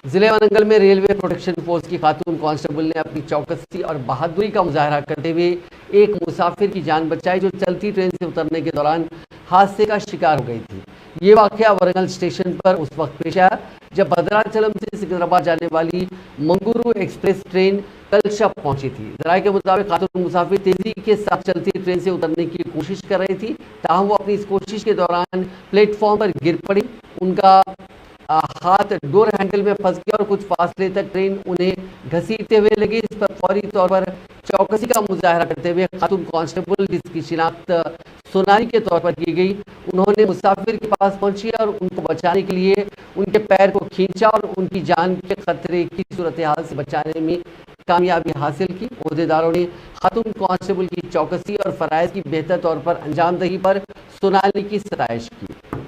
जिले वरंगल में railway protection force की खातून कांस्टेबल ने अपनी चौकसी और बहादुरी का मुजाहरा करते हुए एक मुसाफिर की जान बचाई जो चलती ट्रेन से उतरने के दौरान हादसे का शिकार हो गई थी। ये वाकया वरंगल स्टेशन पर उस वक्त पेश आया जब भद्राचलम से सिकंदराबाद जाने वाली मंगुरू एक्सप्रेस ट्रेन कल शब पहुंची थी। जराये के मुताबिक खातून मुसाफिर तेजी के साथ चलती ट्रेन से उतरने की कोशिश कर रही थी, ताहम वो अपनी इस कोशिश के दौरान प्लेटफॉर्म पर गिर पड़ी। उनका हाथ डोर हैंडल में फंस गया और कुछ फासले तक ट्रेन उन्हें घसीटते हुए लगी। इस पर फौरी तौर पर चौकसी का मुजाहरा करते हुए खातून कांस्टेबल, जिसकी शिनाख्त सोनाली के तौर पर की गई, उन्होंने मुसाफिर के पास पहुंची और उनको बचाने के लिए उनके पैर को खींचा और उनकी जान के खतरे की सूरत हाल से बचाने में कामयाबी हासिल की। ओहदेदारों ने खातून कांस्टेबल की चौकसी और फराइज की बेहतर तौर पर अंजामदही पर सोनाली की सताइश की।